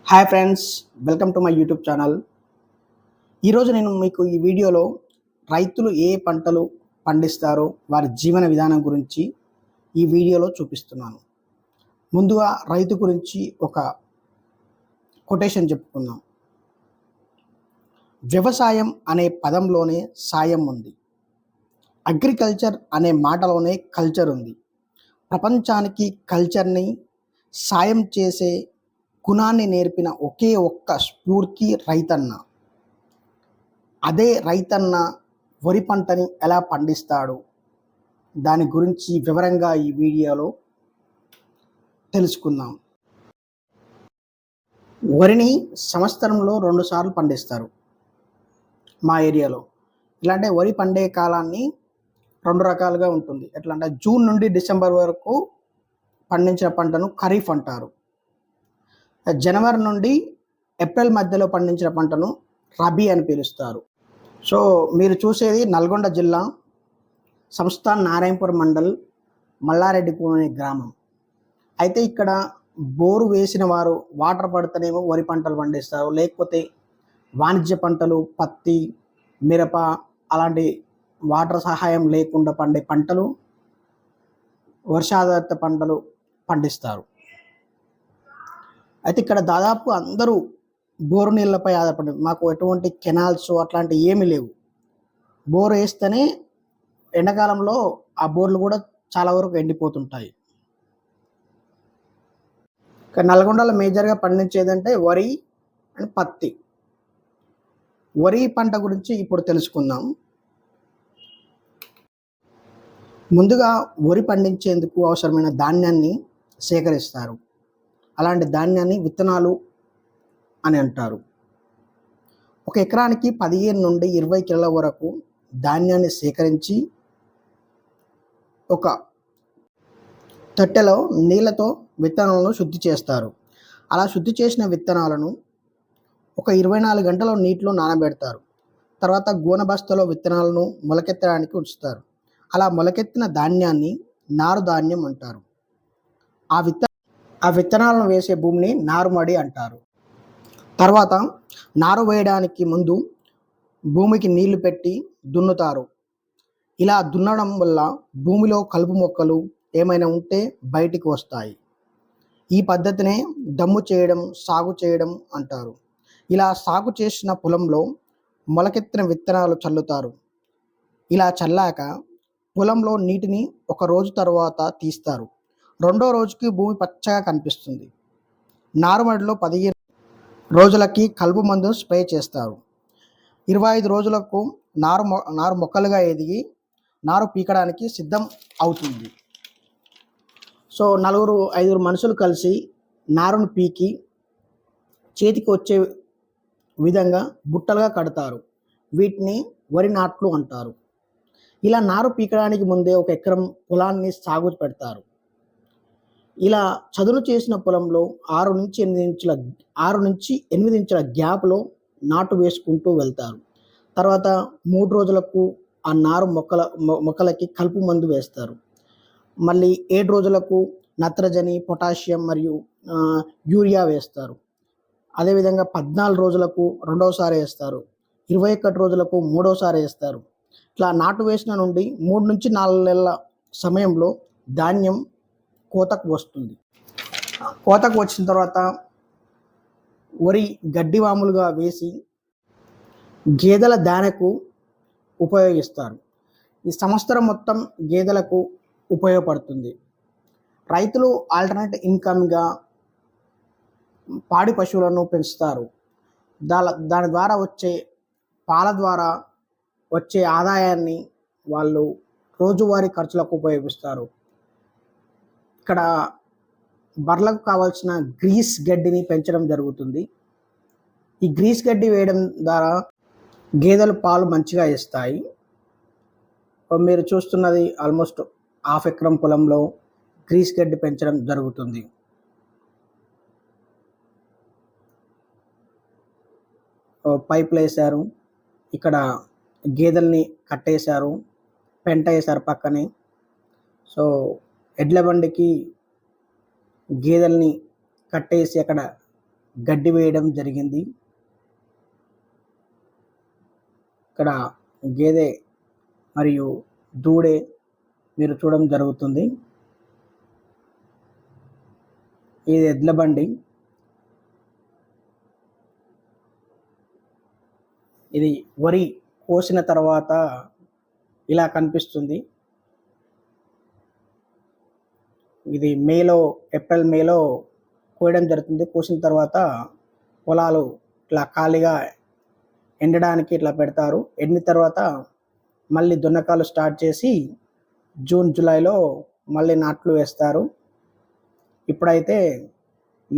Hi friends, welcome to my YouTube channel. ఈరోజు నేను మీకు ఈ వీడియోలో రైతులు ఏ పంటలు పండిస్తారో వారి జీవన విధానం గురించి ఈ వీడియోలో చూపిస్తున్నాను. ముందుగా రైతు గురించి ఒక కొటేషన్ చెప్పుకుందాం. వ్యవసాయం అనే పదంలోనే సాయం ఉంది. అగ్రికల్చర్ అనే మాటలోనే కల్చర్ ఉంది. ప్రపంచానికి కల్చర్ని సాయం చేసే గుణాన్ని నేర్పిన ఒకే ఒక్క స్ఫూర్తి రైతన్న. అదే రైతన్న వరి పంటని ఎలా పండిస్తాడు, దాని గురించి వివరంగా ఈ వీడియోలో తెలుసుకుందాం. వరిని సంవత్సరంలో 2 సార్లు పండిస్తారు మా ఏరియాలో. ఇలాంటి వరి పండే కాలాన్ని 2 రకాలుగా ఉంటుంది. ఎట్లా అంటే జూన్ నుండి డిసెంబర్ వరకు పండించిన పంటను ఖరీఫ్ అంటారు. జనవరి నుండి ఏప్రిల్ మధ్యలో పండించిన పంటను రబీ అని పిలుస్తారు. సో మీరు చూసేది నల్గొండ జిల్లా సంస్థాన్ నారాయణపూర్ మండల్ మల్లారెడ్డిపూర్ అనే గ్రామం. అయితే ఇక్కడ బోరు వేసిన వారు వాటర్ పడితేనేమో వరి పంటలు పండిస్తారు, లేకపోతే వాణిజ్య పంటలు పత్తి, మిరప అలాంటి వాటర్ సహాయం లేకుండా పండే పంటలు, వర్షాధారిత పంటలు పండిస్తారు. అయితే ఇక్కడ దాదాపు అందరూ బోరు నీళ్ళపై ఆధారపడి, మాకు ఎటువంటి కెనాల్స్ అట్లాంటివి ఏమీ లేవు. బోరు వేస్తేనే ఎండాకాలంలో ఆ బోర్లు కూడా చాలా వరకు ఎండిపోతుంటాయి. ఇక్కడ నల్గొండలో మేజర్గా పండించేదంటే వరి అండ్ పత్తి. వరి పంట గురించి ఇప్పుడు తెలుసుకుందాం. ముందుగా వరి పండించేందుకు అవసరమైన ధాన్యాన్ని సేకరిస్తారు. అలాంటి ధాన్యాన్ని విత్తనాలు అని అంటారు. ఒక ఎకరానికి 15 నుండి 20 కిలోల వరకు ధాన్యాన్ని సేకరించి ఒక తట్టెలో నీళ్ళతో విత్తనాలను శుద్ధి చేస్తారు. అలా శుద్ధి చేసిన విత్తనాలను ఒక 24 గంటలు నీటిలో నానబెడతారు. తర్వాత గోనె బస్తాలో విత్తనాలను మొలకెత్తడానికి ఉంచుతారు. అలా మొలకెత్తిన ధాన్యాన్ని నారు ధాన్యం అంటారు. ఆ విత్తనాలను వేసే భూమిని నారుమడి అంటారు. తర్వాత నారు వేయడానికి ముందు భూమికి నీళ్లు పెట్టి దున్నుతారు. ఇలా దున్నడం వల్ల భూమిలో కలుపు మొక్కలు ఏమైనా ఉంటే బయటికి వస్తాయి. ఈ పద్ధతినే దమ్ము చేయడం, సాగు చేయడం అంటారు. ఇలా సాగు చేసిన పొలంలో మొలకెత్తిన విత్తనాలు చల్లుతారు. ఇలా చల్లాక పొలంలో నీటిని ఒక రోజు తర్వాత తీస్తారు. రెండో రోజుకి భూమి పచ్చగా కనిపిస్తుంది. నారుమడిలో 15 రోజులకి కలుపు మందు స్ప్రే చేస్తారు. 25 రోజులకు నారు మొక్కలుగా ఎదిగి నారు పీకడానికి సిద్ధం అవుతుంది. సో 4-5 మనుషులు కలిసి నారును పీకి చేతికి వచ్చే విధంగా బుట్టలుగా కడతారు. వీటిని వరి నాట్లు అంటారు. ఇలా నారు పీకడానికి ముందే ఒక ఎకరం పొలాన్ని సాగు పెడతారు. ఇలా చదును చేసిన పొలంలో 6 నుంచి 8 ఇంచుల గ్యాప్లో నాటు వేసుకుంటూ వెళ్తారు. తర్వాత 3 రోజులకు ఆ నారు మొక్కలకి కలుపు మందు వేస్తారు. మళ్ళీ 7 రోజులకు నత్రజని, పొటాషియం మరియు యూరియా వేస్తారు. అదేవిధంగా 14 రోజులకు రెండవసారి వేస్తారు. 21 రోజులకు మూడోసారి వేస్తారు. ఇట్లా నాటు వేసిన నుండి 3 నుంచి 4 నెలల సమయంలో ధాన్యం కోతకు వస్తుంది. కోతకు వచ్చిన తర్వాత వరి గడ్డి వాములుగా వేసి గేదెల దాణకు ఉపయోగిస్తారు. ఈ సంవత్సరం మొత్తం గేదెలకు ఉపయోగపడుతుంది. రైతులు ఆల్టర్నేట్ ఇన్కమ్గా పాడి పశువులను పెంచుతారు. దాని ద్వారా వచ్చే పాల ద్వారా వచ్చే ఆదాయాన్ని వాళ్ళు రోజువారీ ఖర్చులకు ఉపయోగిస్తారు. ఇక్కడ బర్రెలకు కావాల్సిన గ్రీస్ గడ్డిని పెంచడం జరుగుతుంది. ఈ గ్రీస్ గడ్డి వేయడం ద్వారా గేదెలు పాలు మంచిగా ఇస్తాయి. మీరు చూస్తున్నది ఆల్మోస్ట్ 1/2 ఎకరం పొలంలో గ్రీస్ గడ్డి పెంచడం జరుగుతుంది. పైపులు వేశారు, ఇక్కడ గేదెల్ని కట్టేశారు, పెంట వేశారు పక్కనే. సో ఎడ్ల బండికి గేదెల్ని కట్టేసి అక్కడ గడ్డి వేయడం జరిగింది. ఇక్కడ గేదె మరియు దూడే మీరు చూడడం జరుగుతుంది. ఇది ఎడ్ల బండి. ఇది వరి కోసిన తర్వాత ఇలా కనిపిస్తుంది. ఇది ఏప్రిల్ మేలో కోయడం జరుగుతుంది. కోసిన తర్వాత పొలాలు ఇట్లా ఖాళీగా ఎండడానికి ఇట్లా పెడతారు. ఎండిన తర్వాత మళ్ళీ దున్నకాలు స్టార్ట్ చేసి జూన్ జూలైలో మళ్ళీ నాట్లు వేస్తారు. ఇప్పుడైతే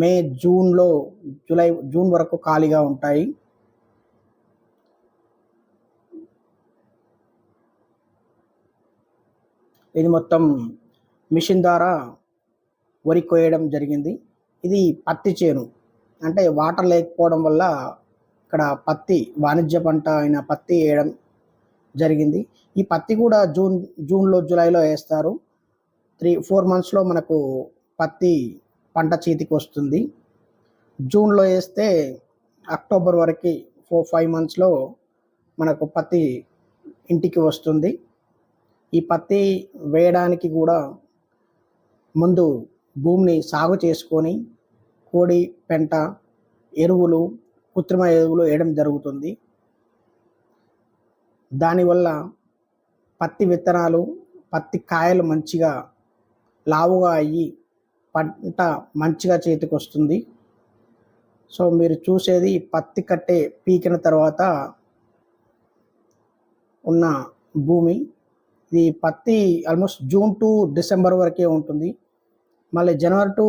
మే జూన్ వరకు ఖాళీగా ఉంటాయి. ఇది మొత్తం మిషన్ ద్వారా వరి కోయడం జరిగింది. ఇది పత్తి చేను, అంటే వాటర్ లేకపోవడం వల్ల ఇక్కడ పత్తి వాణిజ్య పంట అయిన పత్తి వేయడం జరిగింది. ఈ పత్తి కూడా జూన్లో జూలైలో వేస్తారు. 3-4 మంత్స్లో మనకు పత్తి పంట చేతికి వస్తుంది. జూన్లో వేస్తే అక్టోబర్ వరకు 4-5 మంత్స్లో మనకు పత్తి ఇంటికి వస్తుంది. ఈ పత్తి వేయడానికి కూడా ముందు భూమిని సాగు చేసుకొని కోడి పెంట ఎరువులు, కృత్రిమ ఎరువులు వేయడం జరుగుతుంది. దానివల్ల పత్తి విత్తనాలు, పత్తి కాయలు మంచిగా లావుగా అయ్యి పంట మంచిగా చేతికి వస్తుంది. సో మీరు చూసేది పత్తి కట్టే పీకిన తర్వాత ఉన్న భూమి. ఇది పత్తి ఆల్మోస్ట్ జూన్ టు డిసెంబర్ వరకే ఉంటుంది. మళ్ళీ జనవరి టు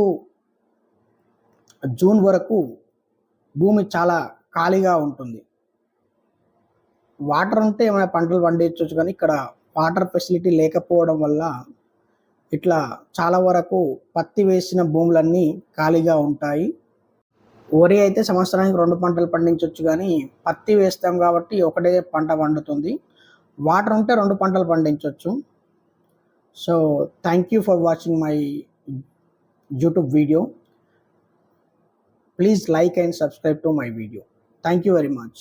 జూన్ వరకు భూమి చాలా ఖాళీగా ఉంటుంది. వాటర్ ఉంటే ఏమైనా పంటలు పండించవచ్చు, కానీ ఇక్కడ వాటర్ ఫెసిలిటీ లేకపోవడం వల్ల ఇట్లా చాలా వరకు పత్తి వేసిన భూములన్నీ ఖాళీగా ఉంటాయి. వరి అయితే సంవత్సరానికి 2 పంటలు పండించవచ్చు, కానీ పత్తి వేస్తాం కాబట్టి ఒకటే పంట పండుతుంది. వాటర్ ఉంటే 2 పంటలు పండించవచ్చు. So thank you for watching my YouTube video. Please like and subscribe to my video. Thank you very much.